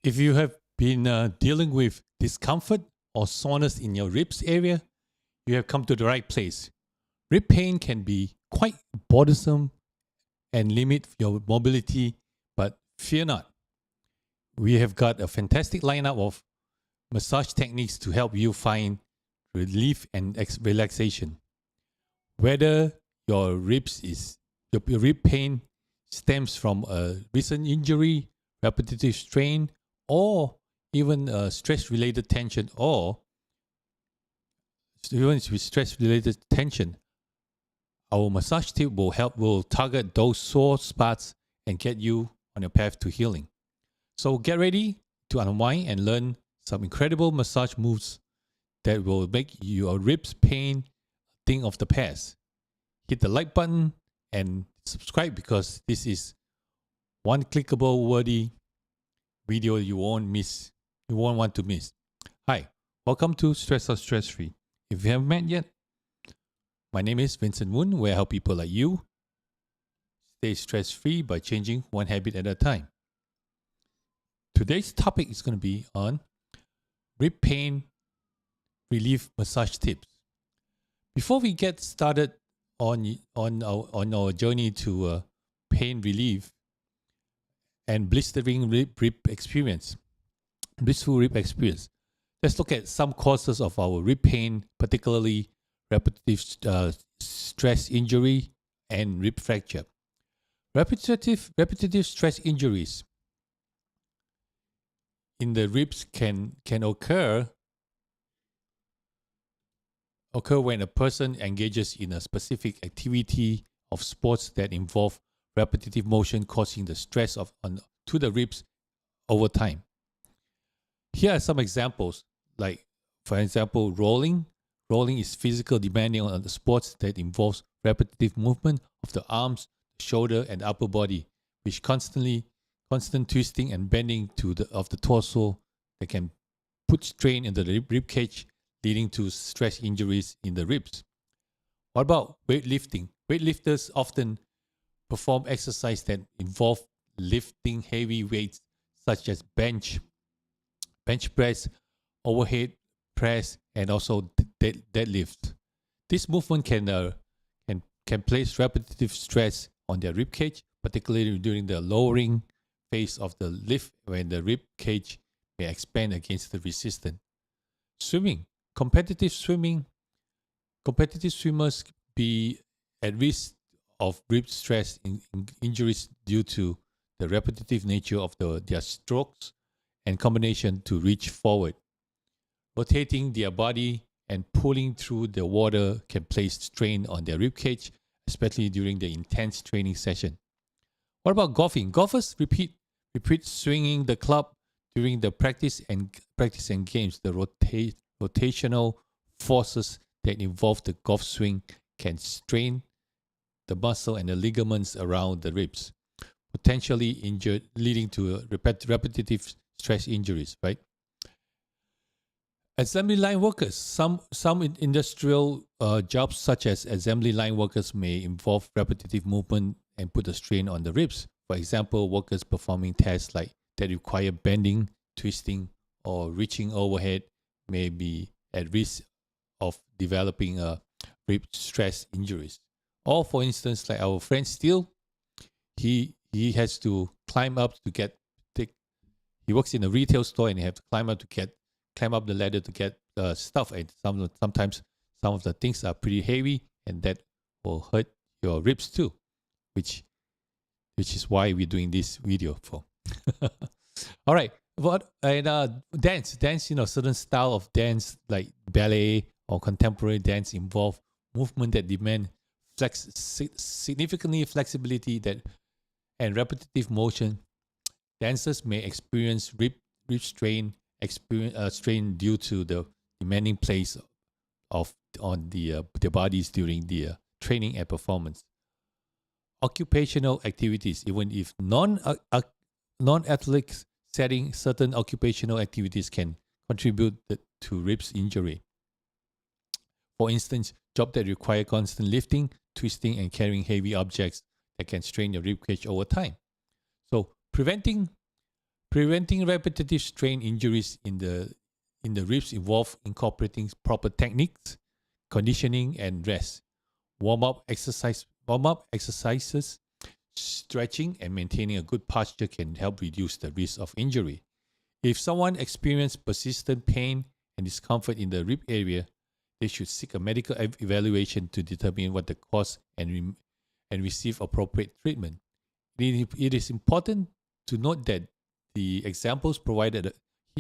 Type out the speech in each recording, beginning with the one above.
If you have been dealing with discomfort or soreness in your ribs area, you have come to the right place. Rib pain can be quite bothersome and limit your mobility, but fear not. We have got a fantastic lineup of massage techniques to help you find relief and relaxation. Whether your your rib pain stems from a recent injury, repetitive strain, or even stress-related tension, or even with stress-related tension, our massage tip will target those sore spots and get you on your path to healing. So get ready to unwind and learn some incredible massage moves that will make your ribs pain a thing of the past. Hit the like button and subscribe because this is one clickable worthy video you won't want to miss. Hi, welcome to Stress or Stress Free. If you haven't met yet, my name is Vincent Woon, where I help people like you stay stress free by changing one habit at a time. Today's topic is going to be on rib pain relief massage tips. Before we get started on our journey to pain relief and blissful rib experience, let's look at some causes of our rib pain, particularly repetitive stress injury and rib fracture. Repetitive stress injuries in the ribs can occur when a person engages in a specific activity of sports that involve repetitive motion, causing the stress to the ribs over time. Here are some examples, like for example, rolling. Rolling is physical demanding on the sports that involves repetitive movement of the arms, shoulder, and upper body, which constant twisting and bending of the torso that can put strain in the rib cage, leading to stress injuries in the ribs. What about weightlifting? Weightlifters often perform exercise that involve lifting heavy weights such as bench press, overhead press, and also deadlift. This movement can place repetitive stress on their rib cage, particularly during the lowering phase of the lift when the rib cage may expand against the resistance. Swimming. Competitive swimmers be at risk of rib stress injuries due to the repetitive nature of their strokes and combination to reach forward. Rotating their body and pulling through the water can place strain on their rib cage, especially during the intense training session. What about golfing? Golfers repeat swinging the club during the practice and games. The rotational forces that involve the golf swing can strain the muscle and the ligaments around the ribs, potentially injured, leading to repetitive stress injuries, right? Assembly line workers. Some industrial jobs such as assembly line workers may involve repetitive movement and put a strain on the ribs. For example, workers performing tasks that require bending, twisting, or reaching overhead may be at risk of developing rib stress injuries. Or for instance, like our friend Steele, he has to climb up to get he works in a retail store and he has to climb up the ladder to get stuff, and sometimes some of the things are pretty heavy, and that will hurt your ribs too, which is why we're doing this video for. All right, dance, certain style of dance like ballet or contemporary dance involve movement that demand significantly flexibility and repetitive motion. Dancers may experience rib strain due to the demanding place on their bodies during the training and performance. Occupational activities, even if non-athletic setting, certain occupational activities can contribute to ribs injury. For instance, jobs that require constant lifting, twisting, and carrying heavy objects that can strain your rib cage over time. So preventing Preventing repetitive strain injuries in the ribs involve incorporating proper techniques, conditioning, and rest. Warm-up exercises, stretching, and maintaining a good posture can help reduce the risk of injury. If someone experiences persistent pain and discomfort in the rib area, they should seek a medical evaluation to determine what the cause and receive appropriate treatment. It is important to note that the examples provided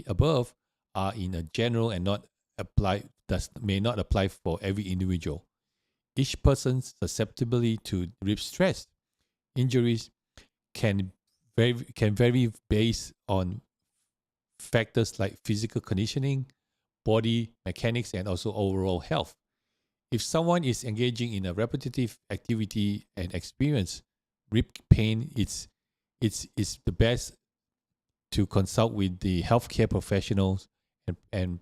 above are in a general and may not apply for every individual. Each person's susceptibility to rib stress injuries can vary based on factors like physical conditioning, body mechanics, and also overall health. If someone is engaging in a repetitive activity and experience rib pain, it's the best to consult with the healthcare professionals and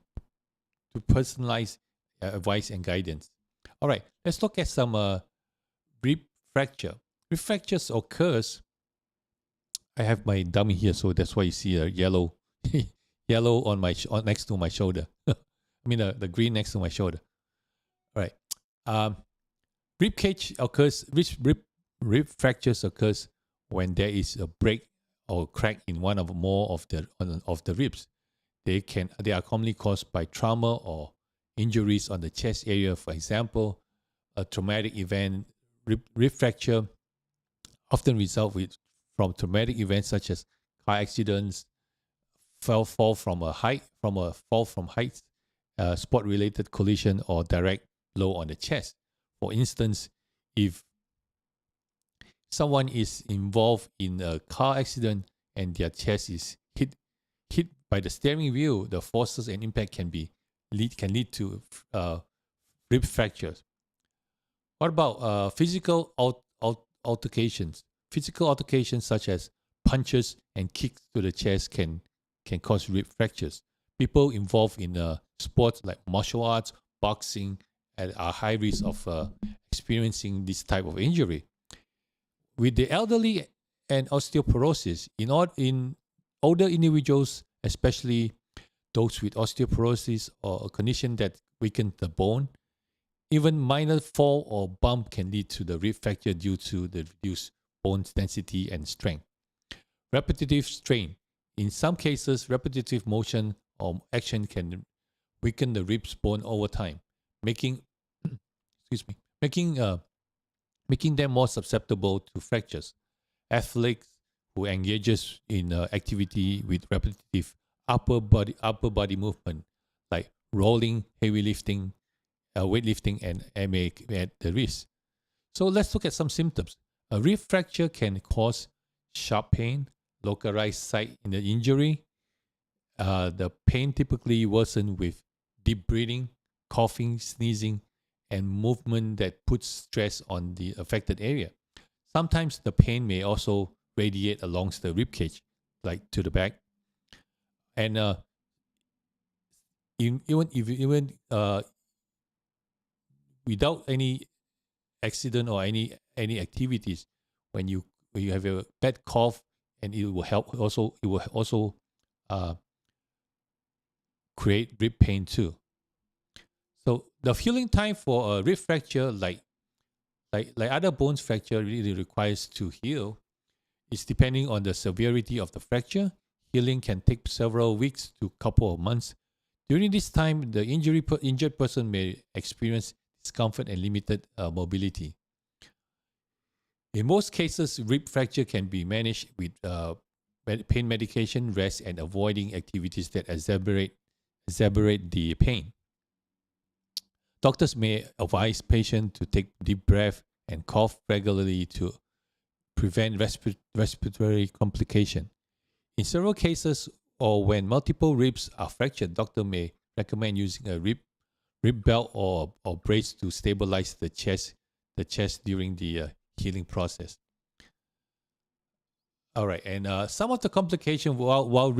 to personalize advice and guidance. All right, let's look at some rib fracture. Rib fractures occurs. I have my dummy here, so that's why you see a yellow yellow on next to my shoulder. I mean the green next to my shoulder. All right. Rib cage occurs. Rib fractures occurs when there is a break or crack in one or more of the ribs. They are commonly caused by trauma or injuries on the chest area. For example, a traumatic event. Rib fracture often result from traumatic events such as car accidents, fall from heights, sport-related collision, or direct blow on the chest. For instance, if someone is involved in a car accident and their chest is hit by the steering wheel, the forces and impact can lead to rib fractures. What about physical altercations? Physical altercations such as punches and kicks to the chest can cause rib fractures. People involved in sports like martial arts, boxing, are high risk of experiencing this type of injury. With the elderly and osteoporosis, in older individuals, especially those with osteoporosis or a condition that weakens the bone, even minor fall or bump can lead to the rib fracture due to the reduced bone density and strength. Repetitive strain. In some cases, repetitive motion or action can weaken the ribs bone over time, making them more susceptible to fractures. Athletes who engages in activity with repetitive upper body movement like rolling, heavy lifting, weightlifting, and may at the risk. So let's look at some symptoms. A rib fracture can cause sharp pain, localized site in the injury. The pain typically worsens with deep breathing, coughing, sneezing, and movement that puts stress on the affected area. Sometimes the pain may also radiate along the rib cage, like to the back. And even without any accident or any activities, when you have a bad cough, and it will also create rib pain too. So the healing time for a rib fracture, like other bones fracture, really requires to heal. It's depending on the severity of the fracture. Healing can take several weeks to a couple of months. During this time, the injured person may experience discomfort and limited mobility. In most cases, rib fracture can be managed with pain medication, rest, and avoiding activities that exacerbate the pain. Doctors may advise patients to take deep breath and cough regularly to prevent respiratory complication. In several cases, or when multiple ribs are fractured, doctor may recommend using a rib belt or brace to stabilize the chest during the healing process. All right, and some of the complications while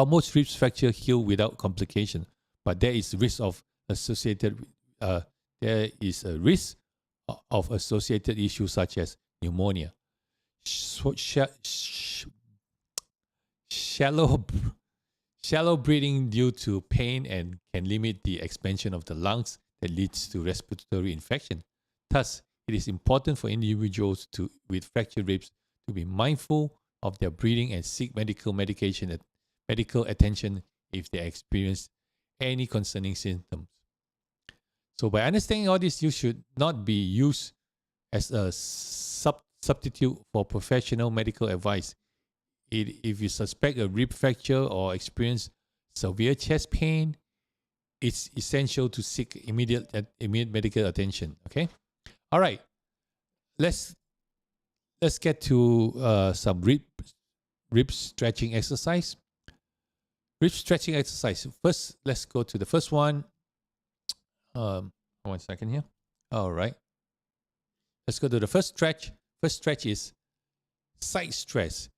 most ribs fracture heal without complication, but there is risk of associated associated issues such as pneumonia, Shallow shallow breathing due to pain and can limit the expansion of the lungs that leads to respiratory infection. Thus, it is important for individuals with fractured ribs to be mindful of their breathing and seek medical attention if they experience any concerning symptoms. So by understanding all this, you should not be used as a substitute for professional medical advice. If you suspect a rib fracture or experience severe chest pain, it's essential to seek immediate medical attention. Okay, all right. Let's get to some rib stretching exercise. Rib stretching exercise. First, let's go to the first one. 1 second here. All right. Let's go to the first stretch. First stretch is side stretch.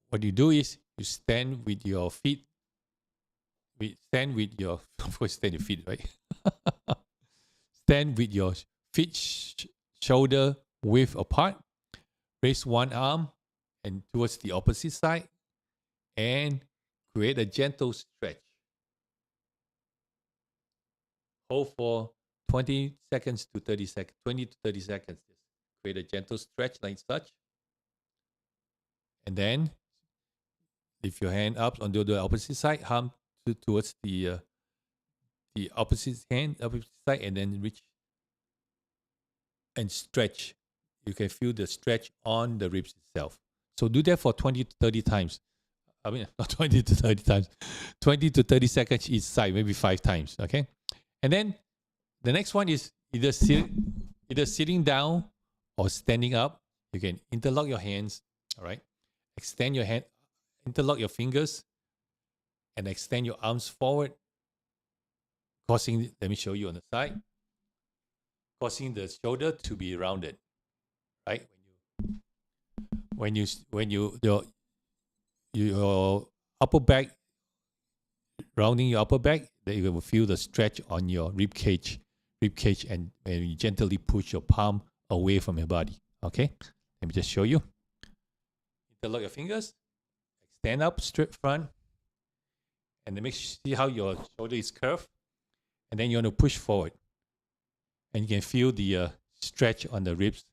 What you do is you stand with your feet. Stand with your feet, right? Stand with your feet shoulder width apart. Raise one arm and towards the opposite side, and create a gentle stretch. Hold for 20 seconds to 30 seconds. 20 to 30 seconds. Create a gentle stretch like such. And then lift your hand up on the opposite side, arm towards the opposite side, and then reach and stretch. You can feel the stretch on the ribs itself. So do that for 20 to 30 times. I mean, not 20 to 30 times, 20 to 30 seconds each side, maybe 5 times. Okay. And then the next one is either sitting down or standing up. You can interlock your hands. All right. Extend your hand, interlock your fingers, and extend your arms forward, causing, let me show you on the side, causing the shoulder to be rounded. Right? When your upper back, rounding your upper back, then you will feel the stretch on your rib cage, and you gently push your palm away from your body. Okay? Let me just show you. Interlock your fingers, extend up straight front, and then see how your shoulder is curved, and then you want to push forward, and you can feel the stretch on the ribs,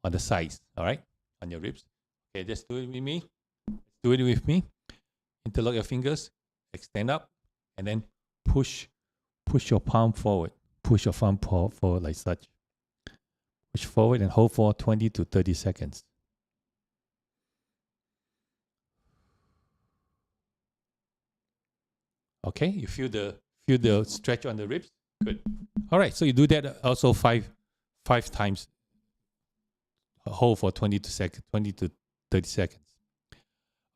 on the sides. All right, on your ribs. Okay, just do it with me. Do it with me. Interlock your fingers, extend up, and then push your palm forward. Push your palm forward like such. Push forward and hold for 20 to 30 seconds. Okay, you feel the stretch on the ribs? Good. All right, so you do that also five times. Hold for 20 to 30 seconds.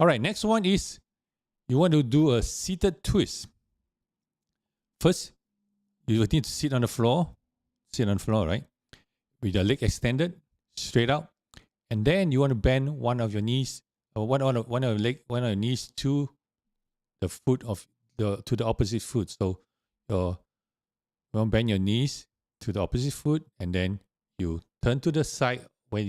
All right, next one is you want to do a seated twist. First, you need to sit on the floor. Sit on the floor, right? With your leg extended, straight out. And then you want to bend one of your knees, or one of your knees to the foot of to the opposite foot. So you want to bend your knees to the opposite foot, and then you turn to the side where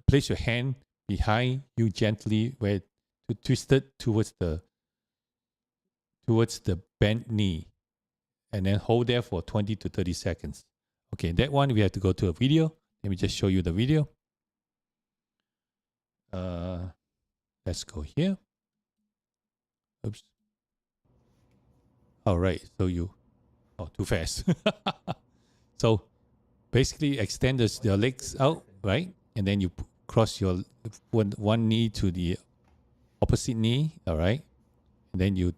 place your hand behind you gently, where to twist it towards the bent knee, and then hold there for 20 to 30 seconds. Okay, that one we have to go to a video. Let me just show you the video. Let's go here. Oops. All right, so too fast. So basically extend your legs out, right? And then you cross your one knee to the opposite knee, all right? And then you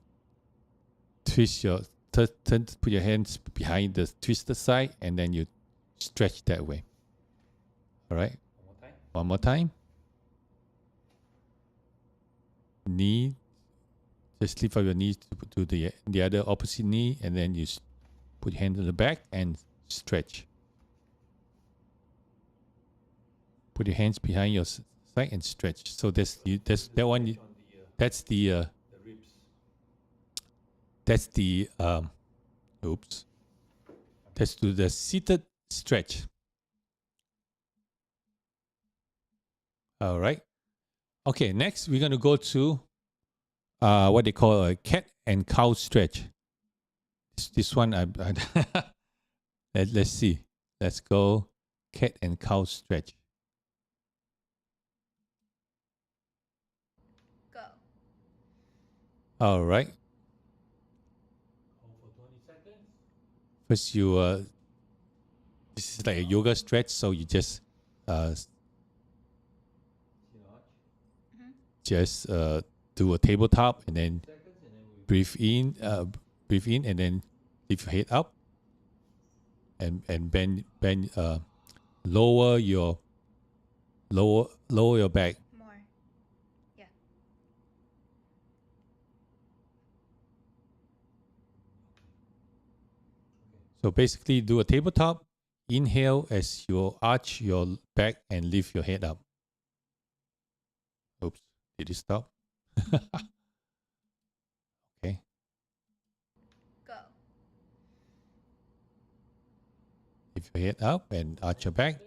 twist put your hands behind the twisted side, and then you stretch that way. All right? One more time. Knee, just lift up your knees to the other opposite knee, and then you put your hand on the back and stretch. Put your hands behind your side and stretch. So that's that one. That's the ribs. That's the oops. That's to the seated stretch. All right. Okay, next we're going to go to what they call a cat and cow stretch. This one, let's see. Let's go cat and cow stretch. Go. All right. First, this is like a yoga stretch, so you just uh, do a tabletop and then breathe in, and then lift your head up and bend, lower your back. More. Yeah. So basically, do a tabletop. Inhale as you arch your back and lift your head up. Oops, did it stop? Okay. Go. Lift your head up and arch your back.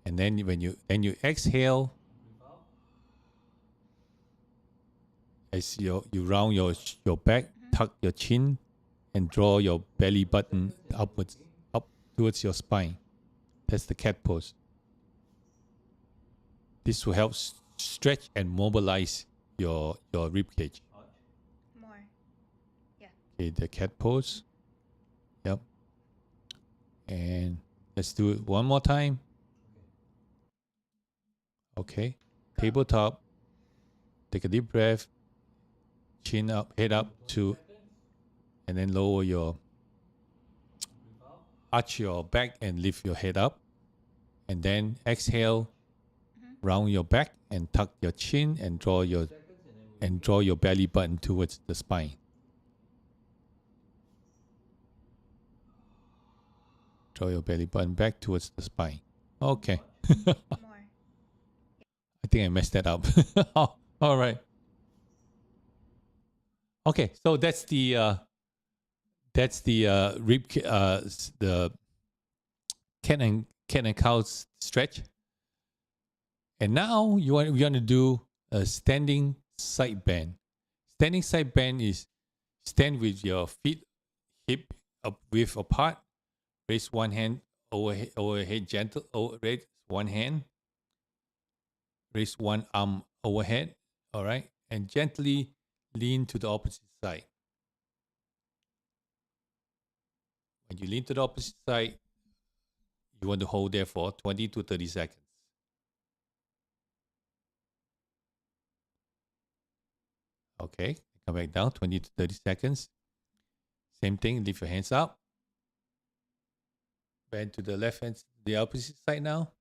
And then when you exhale, as you round your back, tuck your chin, and draw your belly button upwards, up towards your spine. That's the cat pose. This will help stretch and mobilize your rib cage. More. Yeah. Okay, the cat pose. Yep. And let's do it one more time. Okay. Tabletop. Take a deep breath. Chin up, head up to, and then lower your, arch your back and lift your head up. And then exhale, round your back and tuck your chin and draw your belly button towards the spine. Draw your belly button back towards the spine. Okay. More. I think I messed that up. All right. Okay, so that's the rib the cat and cow stretch. And now we're going to do a standing side bend. Standing side bend is stand with your feet hip width apart. Raise one hand overhead gentle. Raise one hand. Raise one arm overhead. All right, and gently lean to the opposite side. When you lean to the opposite side, you want to hold there for 20 to 30 seconds. Okay, come back down, 20 to 30 seconds. Same thing, lift your hands up. Bend to the left hand, the opposite side now.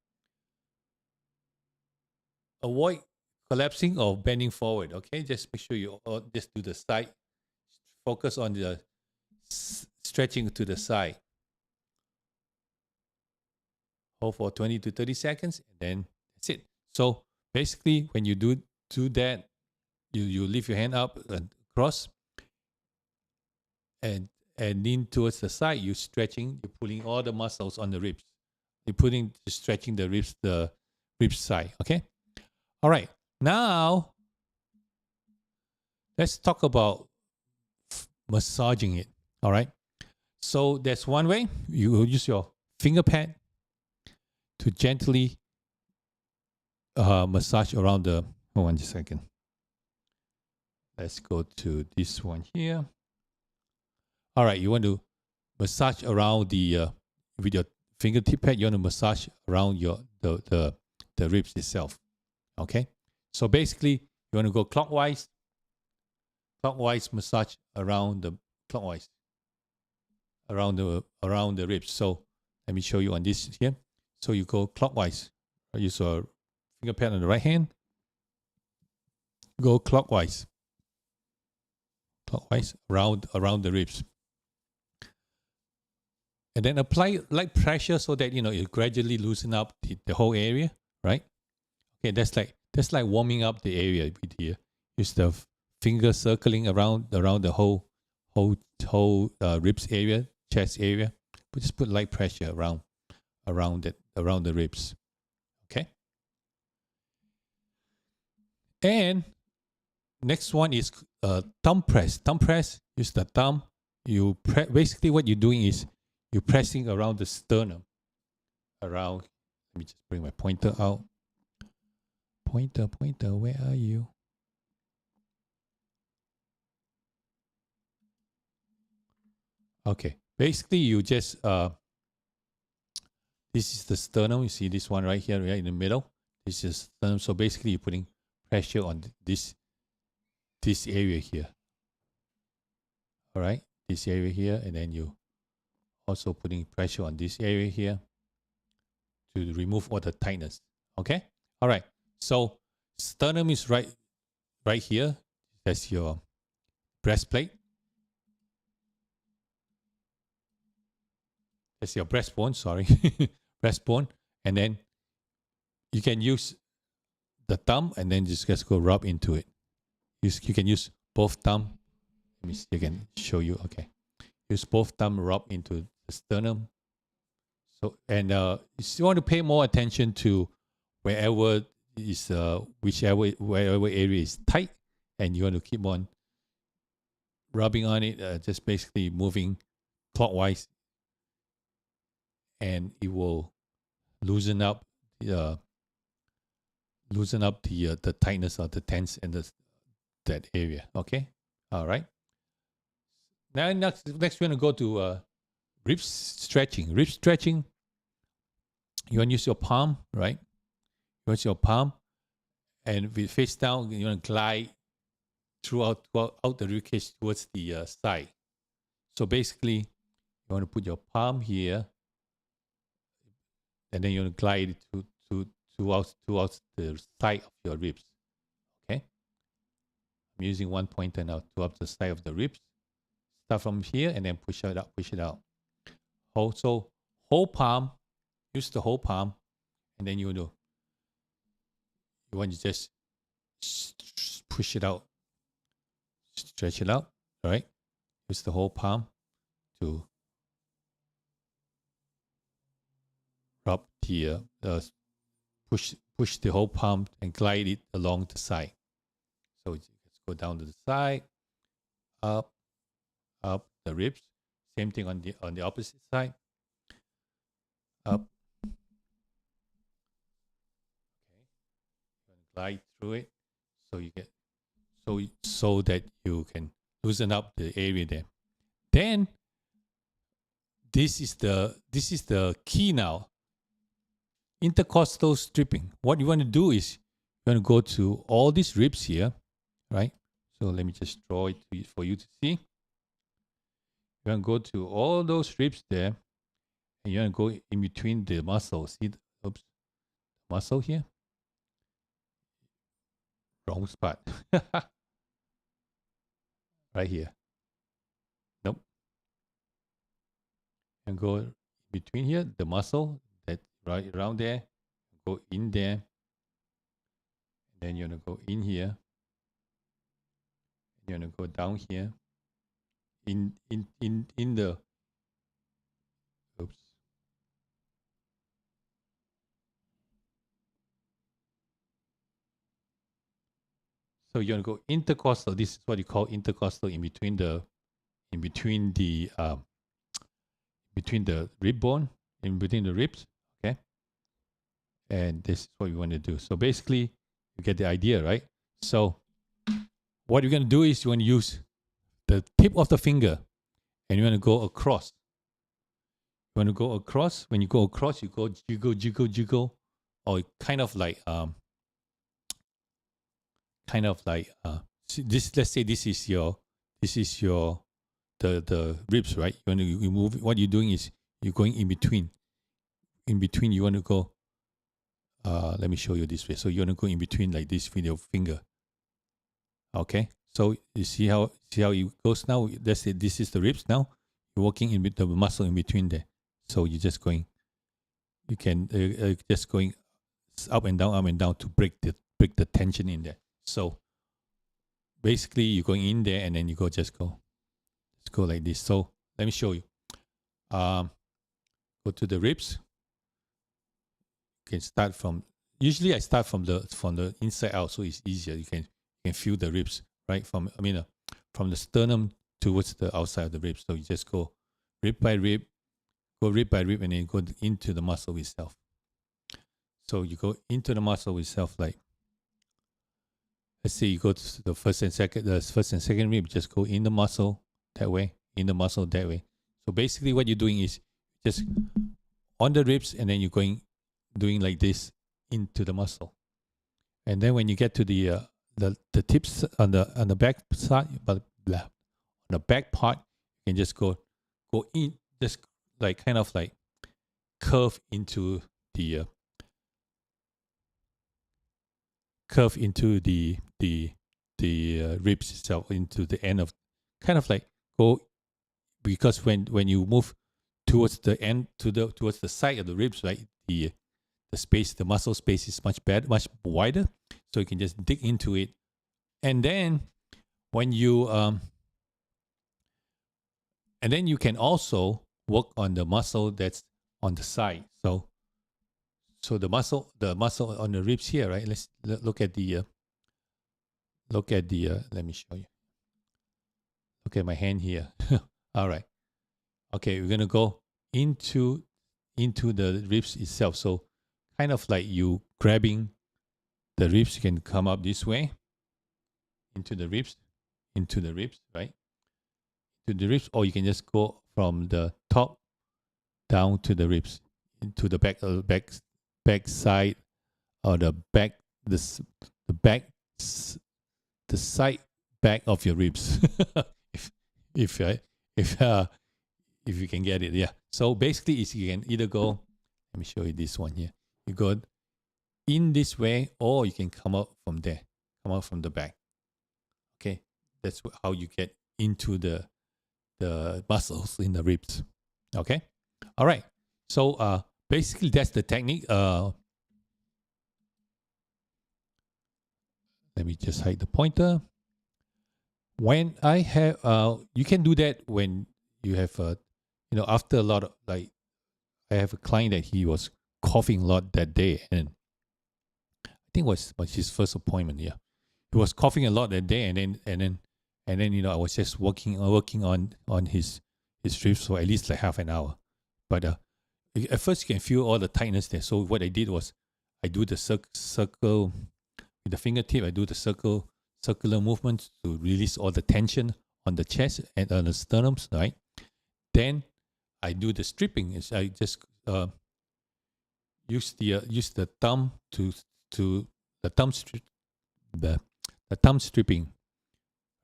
Avoid collapsing or bending forward, okay? Just make sure you just do the side. Focus on the stretching to the side. Hold for 20 to 30 seconds, and then that's it. So basically, when you do that, you lift your hand up and across and lean towards the side. You're stretching, you're pulling all the muscles on the ribs. You're stretching the ribs side, okay? All right, now let's talk about massaging it, all right? So there's one way. You will use your finger pad to gently massage around the, hold on just a second. Let's go to this one here. All right, you want to massage around the, with your fingertip pad, you want to massage around the ribs itself. Okay, so basically you want to go clockwise massage around the around the ribs. So let me show you on this here. So you go clockwise. Use a finger pad on the right hand. Go clockwise around the ribs, and then apply light pressure so that you gradually loosen up the whole area, right? Okay, that's like warming up the area with here. Use the finger circling around the whole ribs area, chest area. But just put light pressure around the ribs. Okay. And next one is thumb press. Thumb press, use the thumb. Basically what you're doing is you're pressing around the sternum. Around, let me just bring my pointer out. Pointer, where are you? Okay, basically you just, this is the sternum. You see this one right here, right in the middle. This is sternum. So basically you're putting pressure on this area here. All right, this area here, and then you also putting pressure on this area here to remove all the tightness. Okay, all right. So sternum is right here. That's your breastplate. That's your breastbone. Sorry, breastbone, and then you can use the thumb and then just go rub into it. You can use both thumb. Let me see, I can show you. Okay, use both thumb, rub into the sternum. So, and you want to pay more attention to wherever is wherever area is tight, and you want to keep on rubbing on it, just basically moving clockwise, and it will loosen up the tightness of the tense in that area. Okay, all right. Now next we're gonna go to ribs stretching. Rib stretching. You want to use your palm, right? You want your palm, and with face down, you want to glide throughout the ribcage towards the side. So basically, you want to put your palm here, and then you want to glide it towards the side of your ribs. Okay. I'm using one pointer now towards the side of the ribs. Start from here and then push it out. Also, whole palm. Use the whole palm, and then you want to just push it out, stretch it out. All right. Use the whole palm to rub the push the whole palm and glide it along the side. So let's go down to the side, up the ribs. Same thing on the opposite side. Up. Okay. Glide through it, so you get so that you can loosen up the area there. Then this is the key now. Intercostal stripping. What you want to do is you want to go to all these ribs here, right? So let me just draw it for you to see. You want to go to all those ribs there, and you want to go in between the muscles. See, muscle here. Wrong spot. Right here. Nope. And go between here, the muscle that right around there. Go in there. And then you're gonna go in here. You're gonna go down here. In the oops. So you're gonna go intercostal. This is what you call intercostal in between the rib bone, in between the ribs. Okay. And this is what you want to do. So basically, you get the idea, right? So what you're gonna do is you want to use the tip of the finger, and you want to go across. You want to go across. When you go across, you go jiggle, or kind of like this. Let's say this is your the ribs, right? You want to move. What you're doing is you're going in between. In between, you want to go. Let me show you this way. So you want to go in between like this with your finger. Okay. So you see how it goes now. Let's say this is the ribs now. You're working in the muscle in between there. So you're just going. You can just going up and down to break the tension in there. So basically, you're going in there and then you just go like this. So let me show you. Go to the ribs. You can start from usually I start from the inside out, so it's easier. You can feel the ribs, right? From the sternum towards the outside of the ribs. So you just go rib by rib, and then go into the muscle itself. So you go into the muscle itself, like let's say you go to the first and second rib, just go in the muscle that way, So basically, what you're doing is just on the ribs, and then you're doing like this into the muscle. And then when you get to the tips on the back side, but on the back part, you can just go in, just like kind of like curve into the ribs itself, into the end of, kind of like go, because when you move towards the end, towards the side of the ribs, right, the space, the muscle space is much wider, so you can just dig into it. And then when you and then you can also work on the muscle that's on the side. So the muscle on the ribs here, right? Let's look at the let me show you. Look at my hand here. All right. Okay, we're gonna go into the ribs itself. So kind of like you grabbing the ribs, you can come up this way into the ribs, right? To the ribs, or you can just go from the top down to the ribs, into the back side, or the side back of your ribs. if you can get it, yeah. So basically, you can either go. Let me show you this one here. You go in this way, or you can come out from there, come out from the back. Okay, that's how you get into the muscles in the ribs. Okay, all right. So basically, that's the technique. Let me just hide the pointer. When I have, you can do that when you have, after a lot of, like, I have a client that he was coughing a lot that day, and I think it was his first appointment. Yeah, he was coughing a lot that day, and then I was just working on his ribs for at least like half an hour. But at first you can feel all the tightness there. So what I did was I do the circle with the fingertip. I do the circular movement to release all the tension on the chest and on the sternums, right? Then I do the stripping. I just use the thumb to the thumb stripping,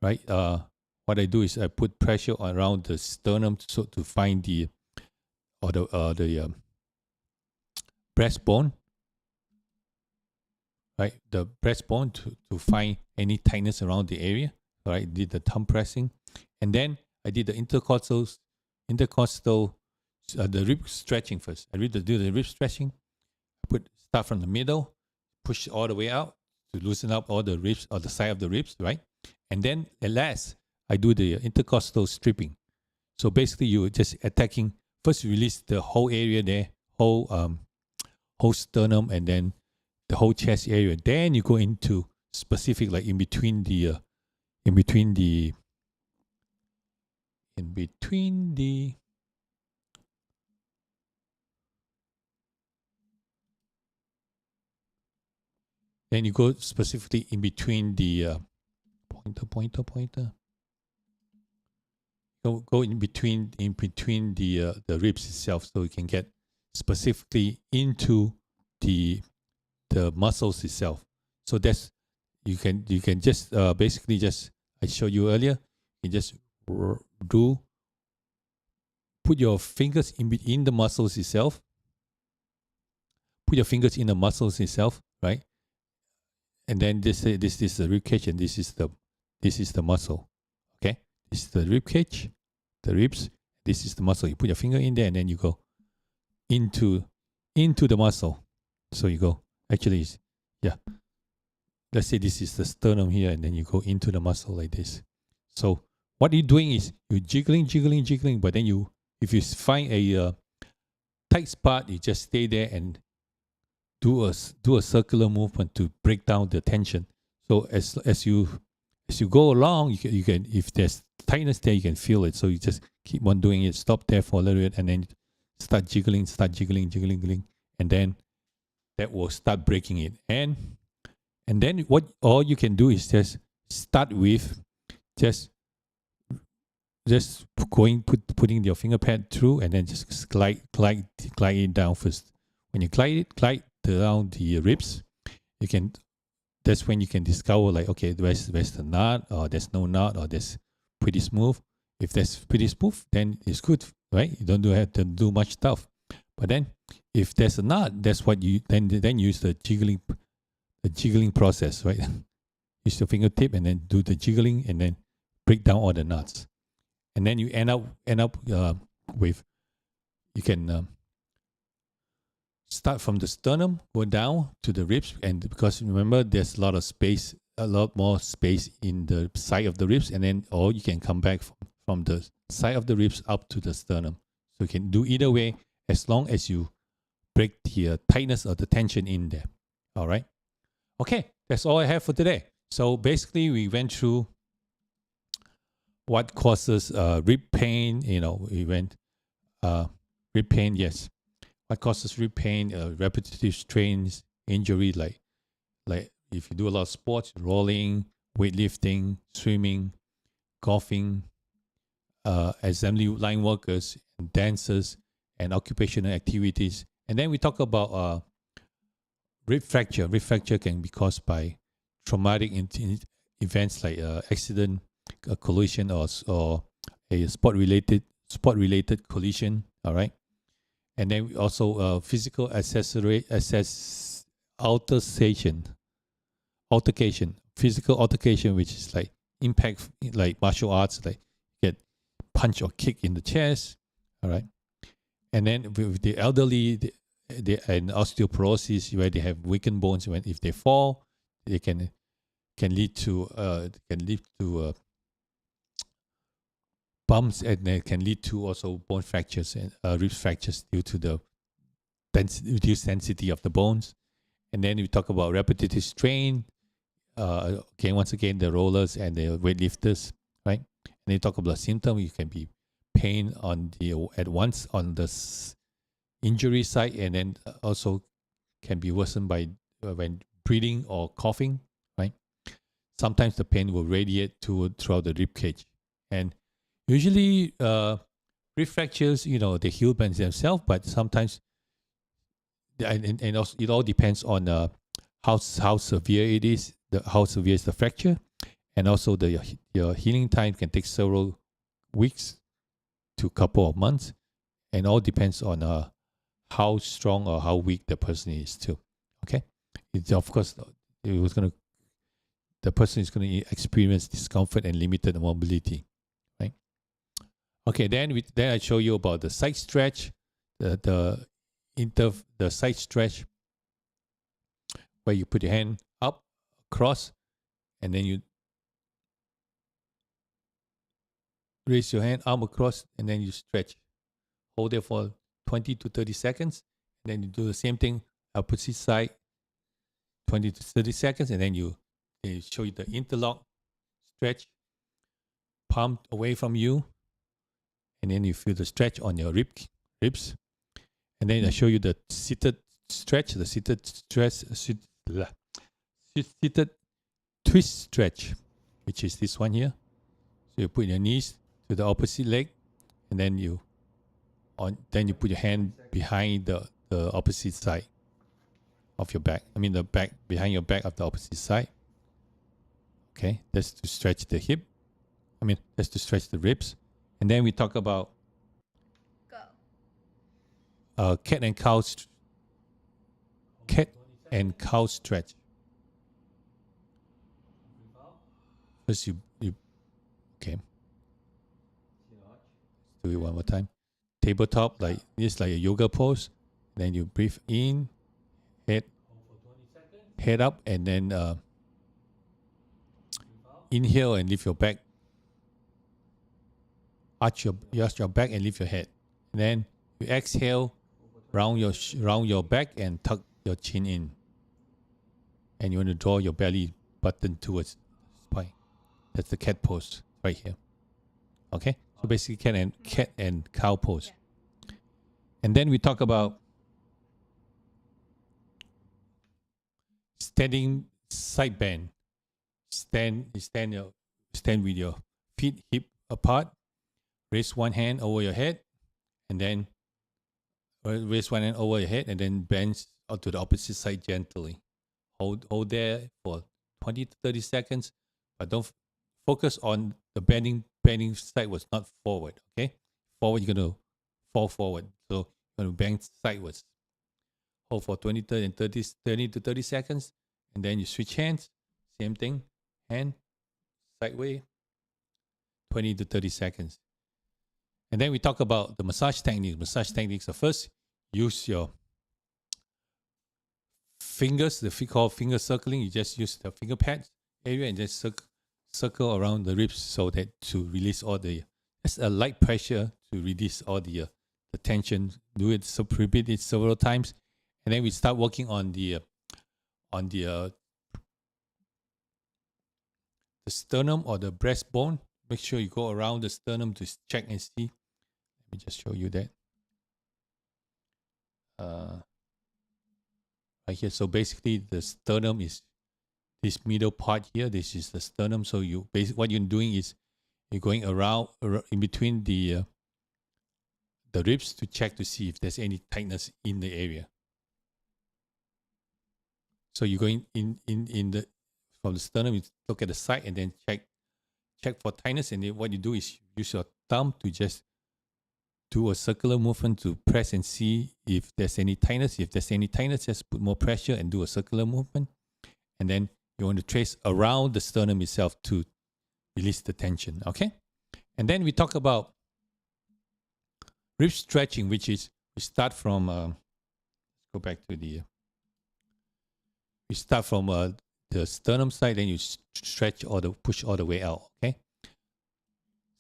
right? What I do is I put pressure around the sternum to find the breastbone, right? The breastbone to find any tightness around the area. Right? Did the thumb pressing, and then I did the intercostal, the rib stretching first. I do the rib stretching. Start from the middle, push all the way out to loosen up all the ribs or the side of the ribs, right? And then at last, I do the intercostal stripping. So basically, you're just attacking. First, you release the whole area there, whole sternum, and then the whole chest area. Then you go into specific, like in between the then you go specifically in between the pointer. Go in between the ribs itself, so you can get specifically into the muscles itself. So that's you can just basically just, I showed you earlier, you just put your fingers in the muscles itself. Put your fingers in the muscles itself, right? And then this is the rib cage, and this is the muscle. Okay, this is the rib cage, the ribs. This is the muscle. You put your finger in there, and then you go into the muscle. So you go. Actually, yeah. Let's say this is the sternum here, and then you go into the muscle like this. So what you're doing is you're jiggling, but then if you find a tight spot, you just stay there and do a circular movement to break down the tension. So as you go along, you can if there's tightness there, you can feel it. So you just keep on doing it. Stop there for a little bit, and then start jiggling, jiggling, and then that will start breaking it. And then what all you can do is just start with just putting your finger pad through, and then just glide it down first. When you glide down the ribs, you can. That's when you can discover like, okay, where's the knot, or there's no knot, or there's pretty smooth. If that's pretty smooth, then it's good, right? You don't have to do much stuff. But then if there's a knot, that's what you then use the jiggling process, right? Use your fingertip and then do the jiggling, and then break down all the knots. And then you end up with, you can start from the sternum, go down to the ribs, and because remember there's a lot more space in the side of the ribs, and then or you can come back from the side of the ribs up to the sternum. So you can do either way as long as you break the tightness or the tension in there. All right. Okay, that's all I have for today. So basically we went through what causes rib pain. We went rib pain, yes. What causes rib pain, repetitive strains, injury, like if you do a lot of sports, rolling, weightlifting, swimming, golfing, assembly line workers, and dancers, and occupational activities. And then we talk about rib fracture. Rib fracture can be caused by traumatic events like accident, a collision, or a sport related collision. All right. And then also physical altercation, physical altercation, which is like impact, like martial arts, like get punch or kick in the chest. All right. And then with the elderly, and osteoporosis, where they have weakened bones, if they fall, they can lead to bumps, and it can lead to also bone fractures and rib fractures due to the reduced density of the bones. And then we talk about repetitive strain. Once again, the rollers and the weightlifters, right? And they talk about symptoms. You can be pain at once on the injury site, and then also can be worsened by when breathing or coughing, right? Sometimes the pain will radiate throughout the rib cage, and usually, rib fractures, they heal by themselves, but sometimes, and also it all depends on how severe it is, how severe is the fracture, and also your healing time can take several weeks to a couple of months, and all depends on how strong or how weak the person is too. Okay, of course, the person is going to experience discomfort and limited mobility. Okay, then I show you about the side stretch, the side stretch, where you put your hand up, across, and then you raise your hand, arm across, and then you stretch. Hold it for 20 to 30 seconds, and then you do the same thing, opposite side, 20 to 30 seconds, and then they show you the interlock stretch, palm away from you. And then you feel the stretch on your ribs. And then I show you the seated stretch, seated twist stretch, which is this one here. So you put your knees to the opposite leg, and then you put your hand behind the opposite side of your back. The back, behind your back of the opposite side. Okay, that's to stretch the hip. That's to stretch the ribs. And then we talk about cat and cow stretch. First you okay. Do it one more time. Tabletop, like this, like a yoga pose. Then you breathe in, head up, and then inhale and lift your back. Arch your back and lift your head. And then you exhale, round your back and tuck your chin in, and you want to draw your belly button towards the spine. That's the cat pose right here. Okay, so basically cat and cow pose. Yeah. And then we talk about standing side bend. Stand with your feet hip apart. Raise one hand over your head, and then raise one hand over your head, and then bend out to the opposite side gently. Hold there for 20 to 30 seconds, but don't focus on the bending side was not forward. Okay, forward you're gonna fall forward, so you're gonna bend sideways. Hold for 20 to 30 seconds, and then you switch hands. Same thing, hand sideways, 20 to 30 seconds. And then we talk about the massage techniques. Massage techniques are first, use your fingers, the called finger circling. You just use the finger pads area and just circle around the ribs so that to release all the, just a light pressure to release all the tension. Do it, so repeat it several times. And then we start working on the sternum or the breastbone. Make sure you go around the sternum to check and see. Let me just show you that. Right here. So basically, the sternum is this middle part here. This is the sternum. So you what you're doing is you're going around in between the ribs to check to see if there's any tightness in the area. So you're going in the from the sternum. You look at the side and then check for tightness. And then what you do is use your thumb to just do a circular movement to press and see if there's any tightness. If there's any tightness, just put more pressure and do a circular movement. And then you want to trace around the sternum itself to release the tension. Okay? And then we talk about rib stretching, which is we start from go back to the we start from the sternum side, then you stretch or push all the way out. Okay?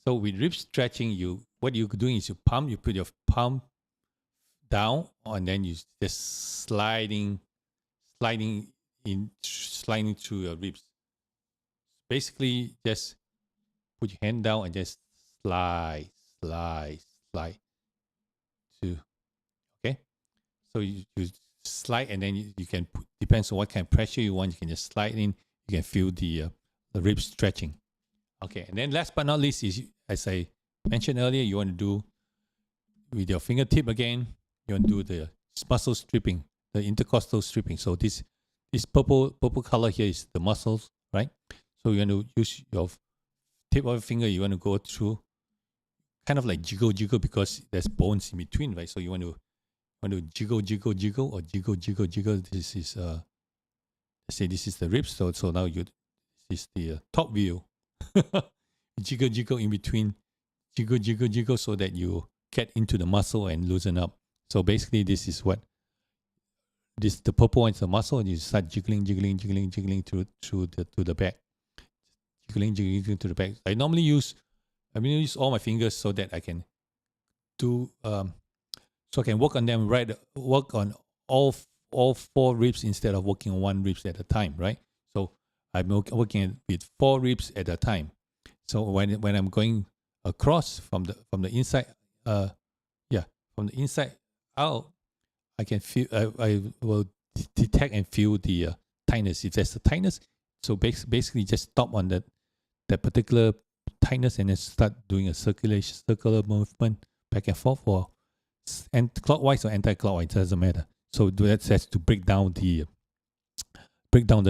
So with rib stretching, what you're doing is you put your palm down, and then you just sliding through your ribs. Basically, just put your hand down and just slide to, okay? So you slide, and then you can depends on what kind of pressure you want. You can just slide in. You can feel the rib stretching. Okay, and then last but not least is, as I mentioned earlier, you want to do with your fingertip again. You want to do the muscle stripping, the intercostal stripping. So this purple color here is the muscles, right? So you want to use your tip of your finger. You want to go through, kind of like jiggle because there's bones in between, right? So you want to jiggle or jiggle. This is let's say this is the ribs. So now this is the top view. jiggle in between, jiggle so that you get into the muscle and loosen up. So basically, this is what the purple one is the muscle, and you start jiggling to the back, jiggling to the back. I normally use all my fingers so that I can do so I can work on them work on all four ribs instead of working on one ribs at a time, right? So I'm working with 4 ribs at a time. So when I'm going across from the inside, from the inside out, I can feel. I will detect and feel the tightness. If there's a tightness, so basically just stop on that particular tightness and then start doing a circular movement back and forth, or clockwise or anti-clockwise, doesn't matter. So that's to break down the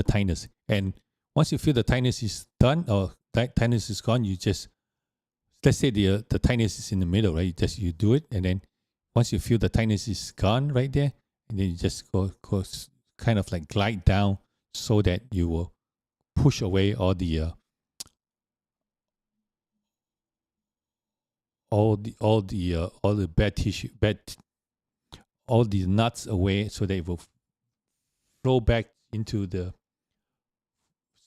tightness. And once you feel the tightness is done or that tightness is gone, you just, let's say the tightness is in the middle, right? You do it, and then once you feel the tightness is gone right there, and then you just go kind of like glide down so that you will push away all the bad tissue, all the nuts away, so they will flow back into the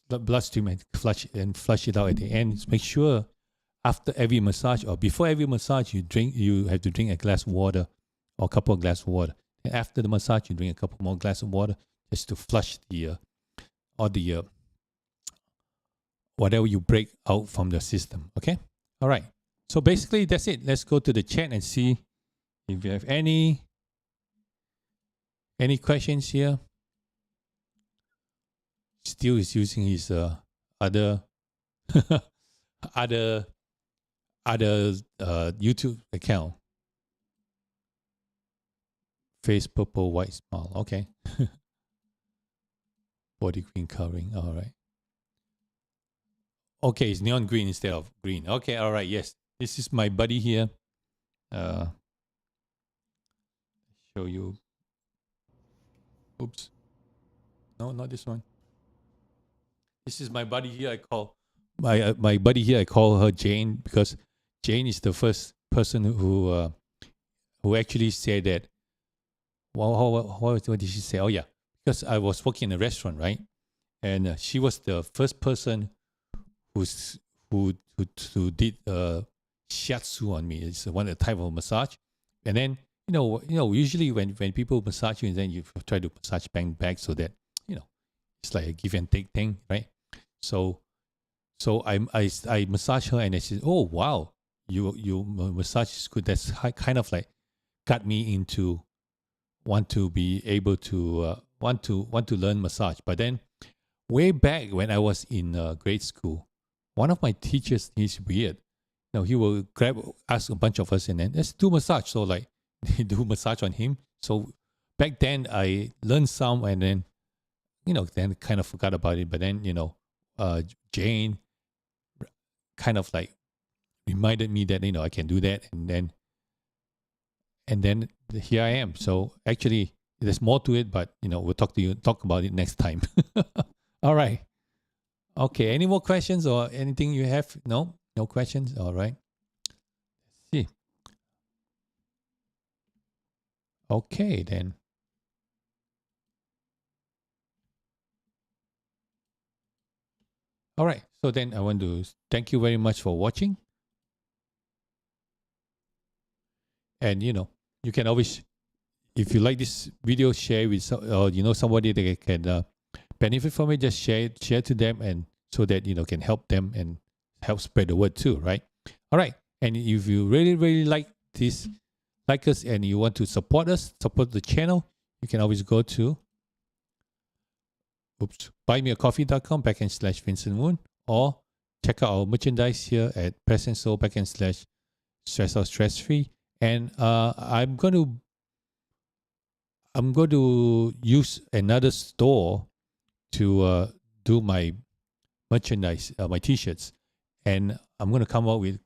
bloodstream and flush it out at the end. Make sure after every massage or before every massage you have to drink a glass of water or a couple of glasses of water. And after the massage, you drink a couple more glass of water just to flush all the whatever you break out from the system. Okay? All right. So basically, that's it. Let's go to the chat and see if you have any questions here. Still is using his other YouTube account. Face purple, white smile. Okay. Body green covering. All right. Okay, it's neon green instead of green. Okay, all right. Yes, this is my buddy here. Show you. Oops. No, not this one. This is my buddy here. I call my buddy here. I call her Jane because Jane is the first person who actually said that. What did she say? Oh yeah, because I was working in a restaurant, right? And she was the first person who did shiatsu on me. It's one of the type of massage. And then usually when people massage you, then you try to massage back so that it's like a give and take thing, right? So I massage her and I said, oh wow, you massage is good. That's kind of like got me into want to be able to want to learn massage. But then way back when I was in grade school, one of my teachers, he's weird. He will ask a bunch of us and then let's do massage. So like they do massage on him. So back then I learned some and then then kind of forgot about it. But then Jane kind of like reminded me that I can do that, and then here I am. So actually, there's more to it, but we'll talk about it next time. All right. Okay. Any more questions or anything you have? No questions. All right. Let's see. Okay then. All right. So then I want to thank you very much for watching. And you can always, if you like this video, share with somebody that can benefit from it. Just share to them, and so that can help them and help spread the word too, right? All right. And if you really like us, and you want to support the channel, you can always go to buymeacoffee.com/Vincent Moon, or check out our merchandise here at Present Soul /stress out stress free. And I'm going to use another store to do my merchandise, my t-shirts, and I'm going to come up with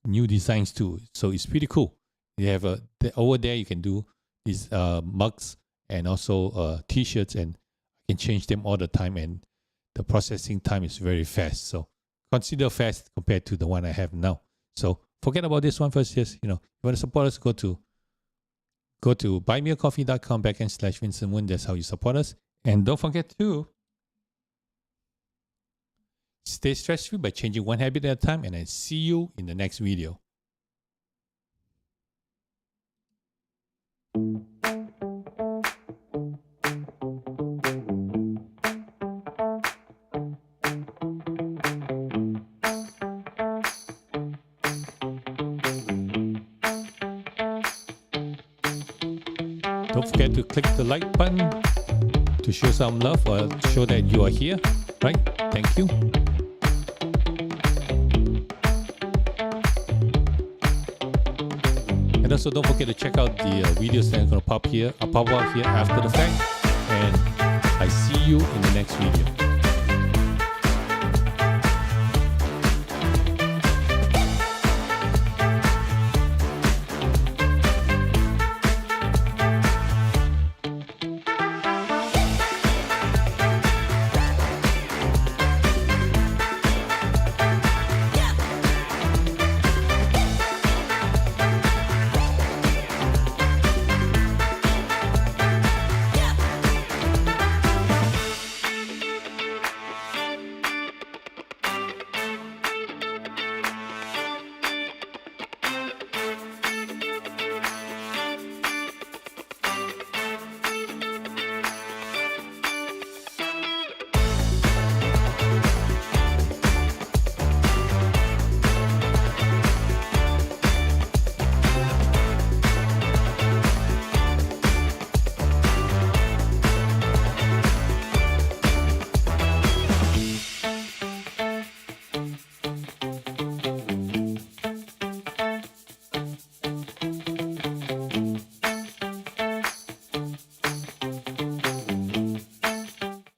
new designs too. So it's pretty cool. You have over there you can do these mugs and also t-shirts, and I can change them all the time, and the processing time is very fast. So consider fast compared to the one I have now. So forget about this one first. Just, if you want to support us, go to buymeacoffee.com/Vincent Moon. That's how you support us. And don't forget to stay stress-free by changing one habit at a time. And I see you in the next video. Don't forget to click the like button to show some love or show that you are here, right? Thank you. And also don't forget to check out the videos that are going to pop out here after the fact. And I see you in the next video.